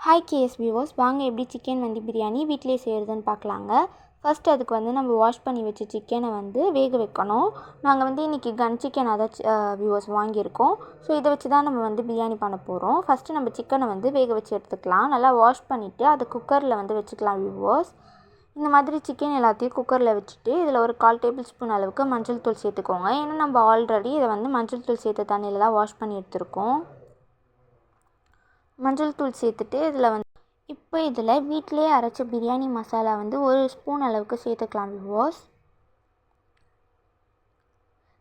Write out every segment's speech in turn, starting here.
Hi KS viewers, வாங்க எப்படி chicken வந்து பிரியாணி வீட்டிலே செய்கிறதுன்னு பார்க்கலாங்க. ஃபஸ்ட் அதுக்கு வந்து நம்ம வாஷ் பண்ணி வச்ச சிக்கனை வந்து வேக வைக்கணும். நாங்கள் வந்து இன்றைக்கி கன் சிக்கன் வியூவர்ஸ் வாங்கியிருக்கோம். ஸோ இதை வச்சு தான் நம்ம வந்து பிரியாணி பண்ண போகிறோம். ஃபஸ்ட்டு நம்ம சிக்கனை வந்து வேக வச்சு எடுத்துக்கலாம். நல்லா வாஷ் பண்ணிவிட்டு அதை குக்கரில் வந்து வச்சுக்கலாம் வியூவர்ஸ். இந்த மாதிரி சிக்கன் எல்லாத்தையும் குக்கரில் வச்சுட்டு இதில் ஒரு 1/4 டேபிள் ஸ்பூன் அளவுக்கு மஞ்சள் தூள் சேர்த்துக்கோங்க. ஏன்னா நம்ம ஆல்ரெடி இதை வந்து மஞ்சள் தூள் சேர்த்த தண்ணியில் தான் வாஷ் பண்ணி எடுத்துருக்கோம். மஞ்சள் தூள் சேர்த்துட்டு இதில் வீட்டிலே அரைச்ச பிரியாணி மசாலா வந்து 1 ஸ்பூன் அளவுக்கு சேர்த்துக்கலாம் வியூவர்ஸ்.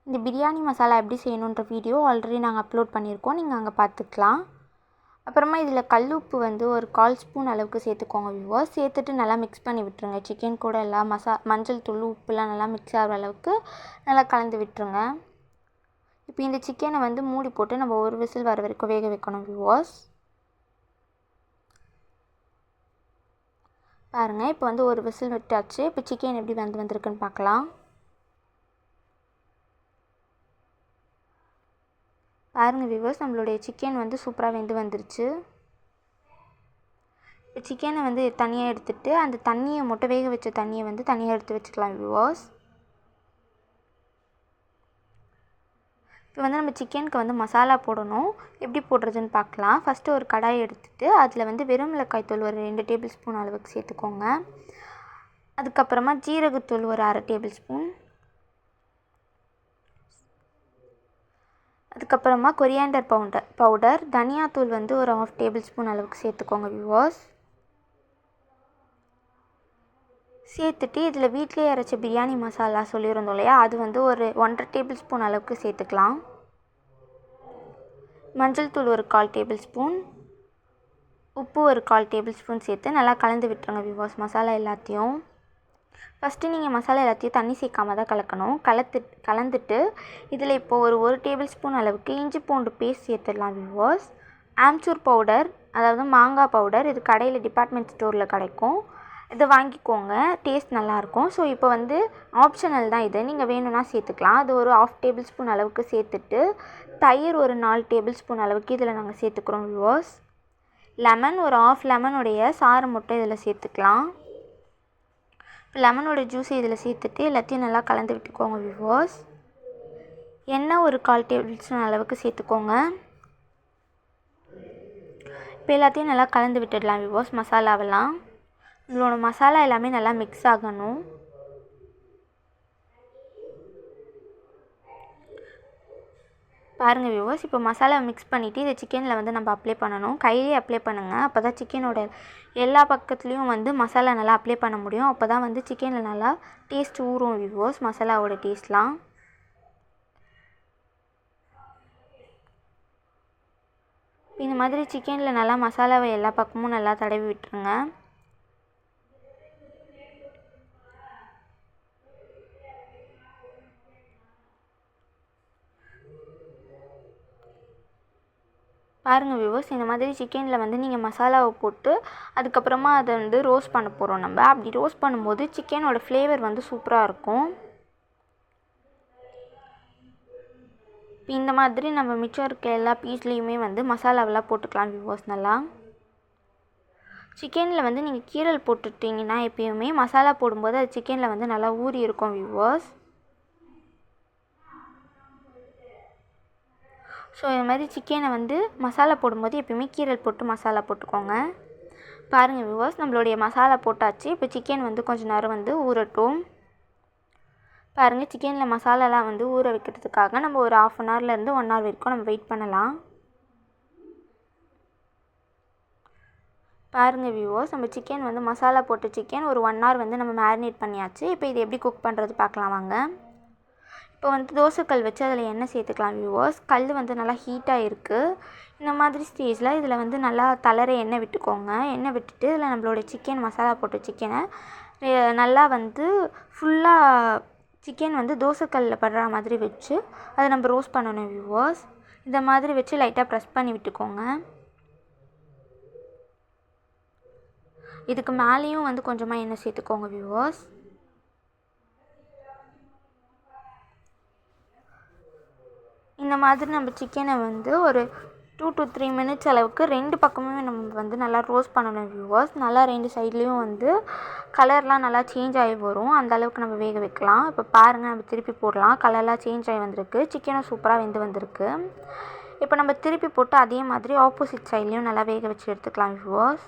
இந்த பிரியாணி மசாலா எப்படி செய்யணுன்ற வீடியோ ஆல்ரெடி நாங்கள் அப்லோட் பண்ணியிருக்கோம், நீங்கள் அங்கே பார்த்துக்கலாம். அப்புறமா இதில் கல்லுப்பு வந்து ஒரு 1/4 ஸ்பூன் அளவுக்கு சேர்த்துக்கோங்க வியூவர்ஸ். சேர்த்துட்டு நல்லா மிக்ஸ் பண்ணி விட்டுருங்க. சிக்கன் கூட எல்லாம் மஞ்சள் தூள் உப்புலாம் நல்லா மிக்ஸ் ஆகிற அளவுக்கு நல்லா கலந்து விட்டுருங்க. இப்போ இந்த சிக்கனை வந்து மூடி போட்டு நம்ம ஒரு விசில் வர வரைக்கும் வேக வைக்கணும் வியூவர்ஸ். பாருங்கள், இப்போ வந்து ஒரு விசில் விட்டாச்சு. இப்போ சிக்கன் எப்படி வந்திருக்குன்னு பார்க்கலாம். பாருங்கள் வியூவர்ஸ், நம்மளுடைய சிக்கன் வந்து சூப்பராக வந்துருச்சு. இப்போ சிக்கனை வந்து தனியாக எடுத்துகிட்டு அந்த தண்ணியை மட்டும் வேக வச்ச தண்ணியை வந்து தனியாக எடுத்து வச்சுக்கலாம் வியூவர்ஸ். இப்போ வந்து நம்ம சிக்கனுக்கு வந்து மசாலா போடணும். எப்படி போடுறதுன்னு பார்க்கலாம். ஃபஸ்ட்டு ஒரு கடாயை எடுத்துகிட்டு அதில் வந்து வெறும் மிளகாய் தூள் ஒரு 2 டேபிள் ஸ்பூன் அளவுக்கு சேர்த்துக்கோங்க. அதுக்கப்புறமா ஜீரகத்தூள் ஒரு 1/2 டேபிள் ஸ்பூன். அதுக்கப்புறமா கொரியாண்டர் பவுடர் தனியாத்தூள் வந்து ஒரு 1/2 டேபிள் ஸ்பூன் அளவுக்கு சேர்த்துக்கோங்க வியூவர்ஸ். சேர்த்துட்டு இதில் வீட்டிலே அரைச்ச பிரியாணி மசாலா சொல்லியிருந்தோம் இல்லையா, அது வந்து ஒரு 1/2 டேபிள் ஸ்பூன் அளவுக்கு சேர்த்துக்கலாம். மஞ்சள் தூள் ஒரு 1/4 டேபிள் ஸ்பூன், உப்பு ஒரு 1/4 டேபிள் ஸ்பூன் சேர்த்து நல்லா கலந்து விட்டுருங்க வியூவர்ஸ் மசாலா எல்லாத்தையும். ஃபஸ்ட்டு நீங்கள் மசாலா எல்லாத்தையும் தண்ணி சேர்க்காம தான் கலக்கணும். கலந்துட்டு இதில் இப்போது ஒரு டேபிள் ஸ்பூன் அளவுக்கு இஞ்சி பூண்டு பேஸ்ட் சேர்த்துடலாம் வியூவர்ஸ். ஆம்ச்சூர் பவுடர், அதாவது மாங்காய் பவுடர், இது கடையில் டிபார்ட்மெண்ட் ஸ்டோரில் கிடைக்கும். இதை வாங்கிக்கோங்க, டேஸ்ட் நல்லாயிருக்கும். ஸோ இப்போ வந்து ஆப்ஷனல் தான், இது நீங்கள் வேணும்னா சேர்த்துக்கலாம். அது ஒரு 1/2 டேபிள் ஸ்பூன் அளவுக்கு சேர்த்துட்டு தயிர் ஒரு 4 டேபிள் ஸ்பூன் அளவுக்கு இதில் நாங்கள் சேர்த்துக்கிறோம் வியூவர்ஸ். லெமன் ஒரு 1/2 லெமனுடைய சாறு மட்டும் இதில் சேர்த்துக்கலாம். இப்போ லெமனோட ஜூஸை இதில் சேர்த்துட்டு எல்லாத்தையும் நல்லா கலந்து விட்டுக்கோங்க வியூவர்ஸ். எண்ணெய் ஒரு 1/4 டேபிள் ஸ்பூன் அளவுக்கு சேர்த்துக்கோங்க. இப்போ எல்லாத்தையும் நல்லா கலந்து விட்டுடலாம் வியூவர்ஸ். மசாலாவெல்லாம் உங்களோட மசாலா எல்லாமே நல்லா மிக்ஸ் ஆகணும். பாருங்கள் வியூவர்ஸ், இப்போ மசாலா மிக்ஸ் பண்ணிவிட்டு இதை சிக்கனில் வந்து நம்ம அப்ளை பண்ணணும். கையிலே அப்ளை பண்ணுங்கள், அப்போ தான் சிக்கனோட எல்லா பக்கத்துலேயும் வந்து மசாலா நல்லா அப்ளை பண்ண முடியும். அப்போ தான் வந்து சிக்கனில் நல்லா டேஸ்ட் ஊறும் வியூவர்ஸ், மசாலாவோட டேஸ்ட்லாம். இந்த மாதிரி சிக்கனில் நல்லா மசாலாவை எல்லா பக்கமும் நல்லா தடவி விட்டுருங்க. பாருங்கள் வியூவர்ஸ், இந்த மாதிரி சிக்கனில் வந்து நீங்கள் மசாலாவை போட்டு அதுக்கப்புறமா அதை வந்து ரோஸ்ட் பண்ண போகிறோம். நம்ம அப்படி ரோஸ்ட் பண்ணும்போது சிக்கனோட ஃப்ளேவர் வந்து சூப்பராக இருக்கும். இப்போ இந்த மாதிரி நம்ம மிச்சம் இருக்க எல்லா பீஸ்லேயுமே வந்து மசாலாவெல்லாம் போட்டுக்கலாம் வியூவர்ஸ். நல்லா சிக்கனில் வந்து நீங்கள் கீரல் போட்டுட்டிங்கன்னா எப்பயுமே மசாலா போடும்போது அது சிக்கனில் வந்து நல்லா ஊறி இருக்கும் வியூவர்ஸ். ஸோ இது மாதிரி சிக்கனை வந்து மசாலா போடும்போது எப்பயுமே கீரல் போட்டு மசாலா போட்டுக்கோங்க. பாருங்கள் வியூவர்ஸ், நம்மளுடைய மசாலா போட்டாச்சு. இப்போ சிக்கன் வந்து கொஞ்சம் நேரம் வந்து ஊறட்டும். பாருங்கள், சிக்கனில் மசாலாலாம் வந்து ஊற வைக்கிறதுக்காக நம்ம ஒரு 1/2 அன் ஹவர்லேருந்து 1 ஹவர் வரைக்கும் நம்ம வெயிட் பண்ணலாம். பாருங்கள் வியூவர்ஸ், நம்ம சிக்கன் வந்து மசாலா போட்ட சிக்கன் ஒரு 1 ஹவர் வந்து நம்ம மேரினேட் பண்ணியாச்சு. இப்போ இது எப்படி குக் பண்ணுறது பார்க்கலாம் வாங்க. இப்போ வந்து தோசைக்கல் வச்சு அதில் எண்ணெய் சேர்த்துக்கலாம் வியூவர்ஸ். கல் வந்து நல்லா ஹீட்டாக இருக்குது. இந்த மாதிரி ஸ்டேஜில் இதில் வந்து நல்லா தளர எண்ணெய் விட்டுக்கோங்க. எண்ணெய் விட்டுட்டு இதில் நம்மளோட சிக்கன் மசாலா போட்ட சிக்கனை நல்லா வந்து ஃபுல்லாக சிக்கன் வந்து தோசைக்கல்லில் படுற மாதிரி வச்சு அதை நம்ம ரோஸ்ட் பண்ணணும் வியூவர்ஸ். இந்த மாதிரி வச்சு லைட்டாக ப்ரெஸ் பண்ணி விட்டுக்கோங்க. இதுக்கு மேலேயும் வந்து கொஞ்சமாக எண்ணெய் சேர்த்துக்கோங்க வியூவர்ஸ். இந்த மாதிரி நம்ம சிக்கனை வந்து ஒரு 2 to 3 minutes அளவுக்கு 2 பக்கமுமே நம்ம வந்து நல்லா ரோஸ்ட் பண்ணணும் வியூவர்ஸ். நல்லா 2 சைட்லேயும் வந்து கலர்லாம் நல்லா சேஞ்ச் ஆகி வரும். அந்த அளவுக்கு நம்ம வேக வைக்கலாம். இப்போ பாருங்கள், நம்ம திருப்பி போடலாம். கலர்லாம் சேஞ்ச் ஆகி வந்திருக்கு. சிக்கனும் சூப்பராக வெந்து வந்திருக்கு. இப்போ நம்ம திருப்பி போட்டு அதே மாதிரி ஆப்போசிட் சைட்லேயும் நல்லா வேக வச்சு எடுத்துக்கலாம் வியூவர்ஸ்.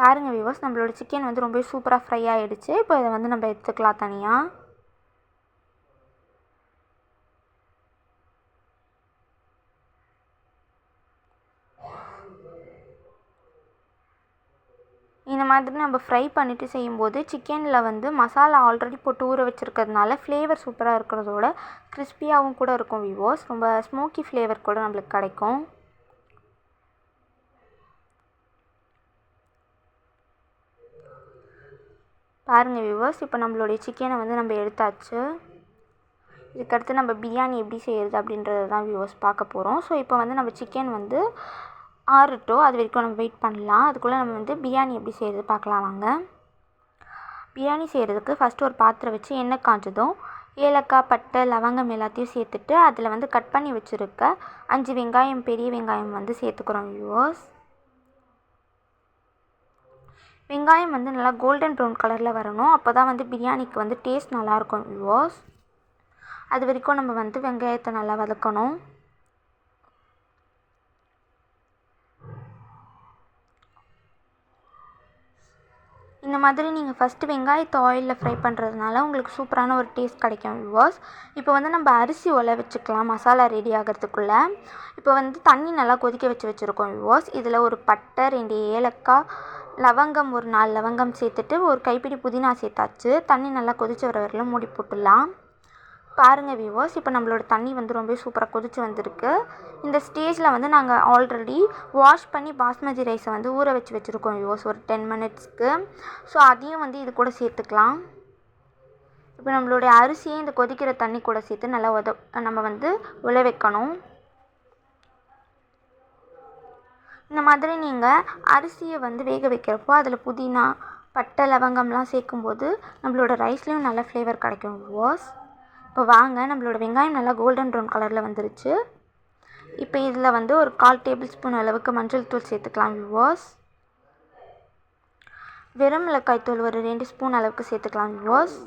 பாருங்கள் வியூவர்ஸ், நம்மளோட சிக்கன் வந்து ரொம்ப சூப்பராக ஃப்ரை ஆகிடுச்சு. இப்போ இதை வந்து நம்ம எடுத்துக்கலாம் தனியாக. இந்த மாதிரி நம்ம ஃப்ரை பண்ணிவிட்டு செய்யும்போது சிக்கனில் வந்து மசாலா ஆல்ரெடி போட்டு ஊற வச்சுருக்கிறதுனால ஃப்ளேவர் சூப்பராக இருக்கிறதோட கிறிஸ்பியாகவும் கூட இருக்கும் வியூவர்ஸ். ரொம்ப ஸ்மோக்கி ஃப்ளேவர் கூட நம்மளுக்கு கிடைக்கும். பாருங்கள் வியூவர்ஸ், இப்போ நம்மளுடைய சிக்கனை வந்து நம்ம எடுத்தாச்சு. இதுக்கடுத்து நம்ம பிரியாணி எப்படி செய்கிறது அப்படின்றது தான் வியூவர்ஸ் பார்க்க போகிறோம். ஸோ இப்போ வந்து நம்ம சிக்கன் வந்து ஆறட்டும், அது வரைக்கும் நம்ம வெயிட் பண்ணலாம். அதுக்குள்ளே நம்ம வந்து பிரியாணி எப்படி செய்கிறது பார்க்கலாம் வாங்க. பிரியாணி செய்கிறதுக்கு ஃபஸ்ட்டு ஒரு பாத்திரம் வச்சு எண்ணெய் காஞ்சதும் ஏலக்காய், பட்டை, லவங்கம் எல்லாத்தையும் சேர்த்துட்டு அதில் வந்து கட் பண்ணி வச்சுருக்க 5 வெங்காயம், பெரிய வெங்காயம் வந்து சேர்த்துக்கிறோம் வியூவர்ஸ். வெங்காயம் வந்து நல்லா கோல்டன் ப்ரௌன் கலரில் வரணும். அப்போ தான் வந்து பிரியாணிக்கு வந்து டேஸ்ட் நல்லாயிருக்கும் வியூவர்ஸ். அது வரைக்கும் நம்ம வந்து வெங்காயத்தை நல்லா வதக்கணும். இந்த மாதிரி நீங்கள் ஃபஸ்ட்டு வெங்காயத்தை ஆயிலில் ஃப்ரை பண்ணுறதுனால உங்களுக்கு சூப்பரான ஒரு டேஸ்ட் கிடைக்கும் வியூவர்ஸ். இப்போ வந்து நம்ம அரிசி ஒலை வச்சுக்கலாம் மசாலா ரெடி ஆகிறதுக்குள்ளே. இப்போ வந்து தண்ணி நல்லா கொதிக்க வச்சுருக்கோம் வியூவர்ஸ். இதில் ஒரு பட்டை, 2 ஏலக்காய், லவங்கம், ஒரு 4 லவங்கம் சேர்த்துட்டு ஒரு கைப்பிடி புதினா சேர்த்தாச்சு. தண்ணி நல்லா கொதிச்சு வர வரையிலும் மூடி போட்டுடலாம். பாருங்கள் வியூவர்ஸ், இப்போ நம்மளோட தண்ணி வந்து ரொம்ப சூப்பராக கொதிச்சு வந்திருக்கு. இந்த ஸ்டேஜில் வந்து நாங்கள் ஆல்ரெடி வாஷ் பண்ணி பாஸ்மதி ரைஸை வந்து ஊற வச்சுருக்கோம் வியூவர்ஸ் ஒரு 10 minutesக்கு. ஸோ அதையும் வந்து இது கூட சேர்த்துக்கலாம். இப்போ நம்மளுடைய அரிசியை இந்த கொதிக்கிற தண்ணி கூட சேர்த்து நல்லா நம்ம வந்து உல வைக்கணும். இந்த மாதிரி நீங்கள் அரிசியை வந்து வேக வைக்கிறப்போ அதில் புதினா, பட்டை, லவங்கம்லாம் சேர்க்கும்போது நம்மளோட ரைஸ்லேயும் நல்ல ஃப்ளேவர் கிடைக்கும் வியூவர்ஸ். இப்போ வாங்க, நம்மளோட வெங்காயம் நல்லா கோல்டன் ப்ரௌன் கலரில் வந்துருச்சு. இப்போ இதில் வந்து ஒரு 1/4 டேபிள்ஸ்பூன் அளவுக்கு மஞ்சள் தூள் சேர்த்துக்கலாம் வியூவர்ஸ். வெறும் மிளகாய் தூள் ஒரு 2 ஸ்பூன் அளவுக்கு சேர்த்துக்கலாம் வியூவர்ஸ்.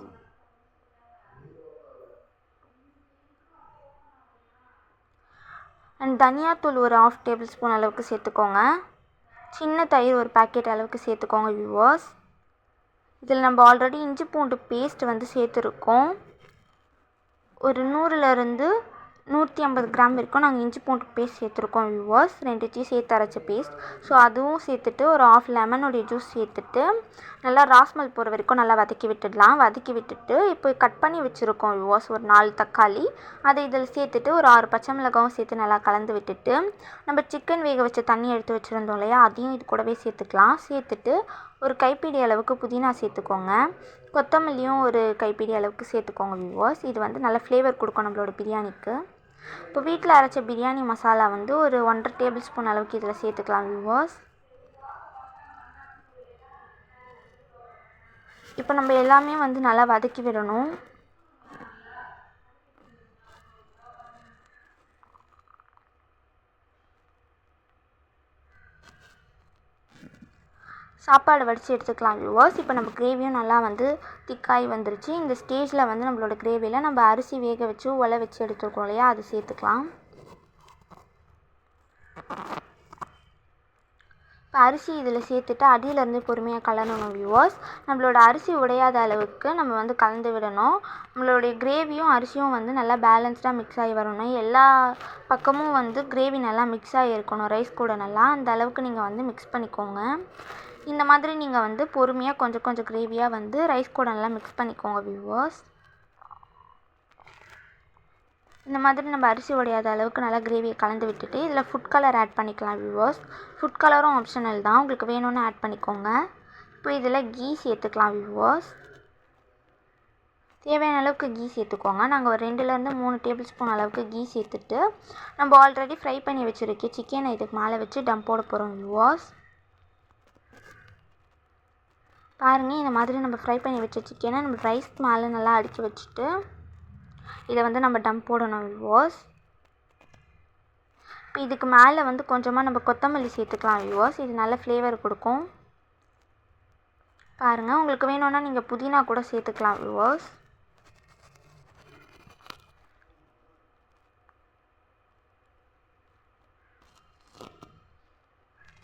அண்ட் தனியாத்தூள் ஒரு 1/2 டேபிள்ஸ்பூன் அளவுக்கு சேர்த்துக்கோங்க. சின்ன தயிர் ஒரு பாக்கெட் அளவுக்கு சேர்த்துக்கோங்க வியூவர்ஸ். இதில் நம்ம ஆல்ரெடி இஞ்சி பூண்டு பேஸ்ட் வந்து சேர்த்துருக்கோம். ஒரு 100லேருந்து 150 கிராம் வரைக்கும் நாங்கள் இஞ்சி பூண்டு பேஸ்ட் சேர்த்துருக்கோம் வியூவர்ஸ். 2 சேர்த்து அரைச்ச பேஸ்ட். ஸோ அதுவும் சேர்த்துட்டு ஒரு 1/2 லெமனுடைய ஜூஸ் சேர்த்துட்டு நல்லா ராஸ்மல் போகிற வரைக்கும் நல்லா வதக்கி விட்டுடலாம். வதக்கி விட்டுட்டு இப்போ கட் பண்ணி வச்சுருக்கோம் வியூவர்ஸ் ஒரு 4 தக்காளி. அதை இதில் சேர்த்துட்டு ஒரு 6 பச்சை மிளகாவும் சேர்த்து நல்லா கலந்து விட்டுட்டு நம்ம சிக்கன் வேக வச்ச தண்ணி எடுத்து வச்சுருந்தோம் இல்லையா, அதையும் இது கூடவே சேர்த்துக்கலாம். சேர்த்துட்டு ஒரு கைப்பிடி அளவுக்கு புதினா சேர்த்துக்கோங்க. கொத்தமல்லியும் ஒரு கைப்பிடி அளவுக்கு சேர்த்துக்கோங்க வியூவர்ஸ். இது வந்து நல்ல ஃப்ளேவர் கொடுக்கும் நம்மளோட பிரியாணிக்கு. இப்போ வீட்டில் அரைச்ச பிரியாணி மசாலா வந்து ஒரு 1/2 டேபிள்ஸ்பூன் அளவுக்கு இதில் சேர்த்துக்கலாம் வியூவர்ஸ். இப்போ நம்ம எல்லாமே வந்து நல்லா வதக்கி விடணும். சாப்பாடு வடித்து எடுத்துக்கலாம் வியூவர்ஸ். இப்போ நம்ம கிரேவியும் நல்லா வந்து திக்காகி வந்துருச்சு. இந்த ஸ்டேஜில் வந்து நம்மளோட கிரேவியில் நம்ம அரிசி வேக வச்சு உலை வச்சு எடுத்துருக்கோம் இல்லையா, அது சேர்த்துக்கலாம். இப்போ அரிசி இதில் சேர்த்துட்டு அடியிலேருந்து பொறுமையாக கலரணும் வியூவர்ஸ். நம்மளோட அரிசி உடையாத அளவுக்கு நம்ம வந்து கலந்து விடணும். நம்மளுடைய கிரேவியும் அரிசியும் வந்து நல்லா பேலன்ஸ்டாக மிக்ஸ் ஆகி வரணும். எல்லா பக்கமும் வந்து கிரேவி நல்லா மிக்ஸ் ஆகி இருக்கணும் ரைஸ் கூட நல்லா. அந்த அளவுக்கு நீங்கள் வந்து மிக்ஸ் பண்ணிக்கோங்க. இந்த மாதிரி நீங்கள் வந்து பொறுமையாக கொஞ்சம் கொஞ்சம் கிரேவியாக வந்து ரைஸ் கூட நல்லா மிக்ஸ் பண்ணிக்கோங்க வியூவர்ஸ். இந்த மாதிரி நம்ம அரிசி உடையாத அளவுக்கு நல்லா கிரேவியை கலந்து விட்டுட்டு இதில் ஃபுட் கலர் ஆட் பண்ணிக்கலாம் வியூவர்ஸ். ஃபுட் கலரும் ஆப்ஷனல் தான், உங்களுக்கு வேணும்னு ஆட் பண்ணிக்கோங்க. இப்போ இதில் கீ சேர்த்துக்கலாம் வியூவர்ஸ். தேவையான அளவுக்கு கீ சேர்த்துக்கோங்க. நாங்கள் ஒரு 2லேருந்து 3 டேபிள் ஸ்பூன் அளவுக்கு கீ சேர்த்துட்டு நம்ம ஆல்ரெடி ஃப்ரை பண்ணி வச்சுருக்க சிக்கனை இதுக்கு மேலே வச்சு டம் போட போகிறோம் வியூவர்ஸ். பாருங்கள், இந்த மாதிரி நம்ம ஃப்ரை பண்ணி வச்ச சிக்கனை நம்ம ரைஸ் மேலே நல்லா அடுக்கி வச்சுட்டு இதை வந்து நம்ம டம் போடணும் வியூவர்ஸ். இப்போ இதுக்கு மேலே வந்து கொஞ்சமாக நம்ம கொத்தமல்லி சேர்த்துக்கலாம் வியூவர்ஸ். இது நல்ல ஃப்ளேவர் கொடுக்கும். பாருங்கள், உங்களுக்கு வேணும்னா நீங்கள் புதினா கூட சேர்த்துக்கலாம் வியூவர்ஸ்.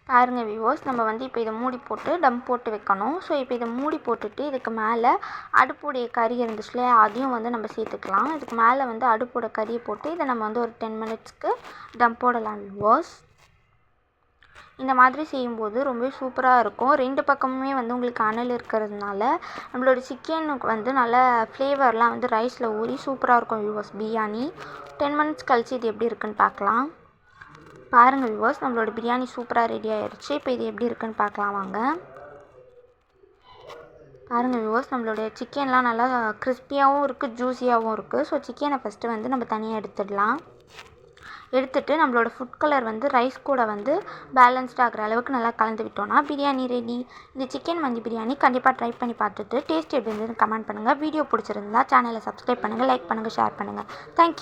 பாருங்கள் வியூவர்ஸ், நம்ம வந்து இப்போ இதை மூடி போட்டு டம் போட்டு வைக்கணும். ஸோ இப்போ இதை மூடி போட்டுட்டு இதுக்கு மேலே அடுப்புடைய கறி இருந்துச்சுல அதையும் வந்து நம்ம சேர்த்துக்கலாம். இதுக்கு மேலே வந்து அடுப்போட கறியை போட்டு இதை நம்ம வந்து ஒரு 10 மினிட்ஸ்க்கு டம் போடலாம் வியூவர்ஸ். இந்த மாதிரி செய்யும்போது ரொம்பவே சூப்பராக இருக்கும். 2 பக்கமுமே வந்து உங்களுக்கு அனல் இருக்கிறதுனால நம்மளோட சிக்கனுக்கு வந்து நல்ல ஃப்ளேவர்லாம் வந்து ரைஸில் ஊறி சூப்பராக இருக்கும் வியூவர்ஸ் பிரியாணி. 10 மினிட்ஸ் கழிச்சு இது எப்படி இருக்குன்னு பார்க்கலாம். பாருங்கள் வியூவர்ஸ், நம்மளோட பிரியாணி சூப்பராக ரெடி ஆகிடுச்சு. இப்போ இது எப்படி இருக்குன்னு பார்க்கலாம் வாங்க. பாருங்கள் வியூவர்ஸ், நம்மளோட சிக்கன்லாம் நல்லா கிறிஸ்பியாகவும் இருக்குது, ஜூஸியாகவும் இருக்குது. ஸோ சிக்கனை ஃபஸ்ட்டு வந்து நம்ம தனியாக எடுத்துடலாம். எடுத்துகிட்டு நம்மளோட ஃபுட் கலர் வந்து ரைஸ் கூட வந்து பேலன்ஸ்ட் ஆகிற அளவுக்கு நல்லா கலந்து விட்டோன்னா பிரியாணி ரெடி. இந்த சிக்கன் மந்தி பிரியாணி கண்டிப்பாக ட்ரை பண்ணி பார்த்துட்டு டேஸ்ட் எப்படி இருந்ததுன்னு கமெண்ட் பண்ணுங்கள். வீடியோ பிடிச்சிருந்தா சேனலை சப்ஸ்கிரைப் பண்ணுங்கள், லைக் பண்ணுங்கள், ஷேர் பண்ணுங்கள். தேங்க்யூ.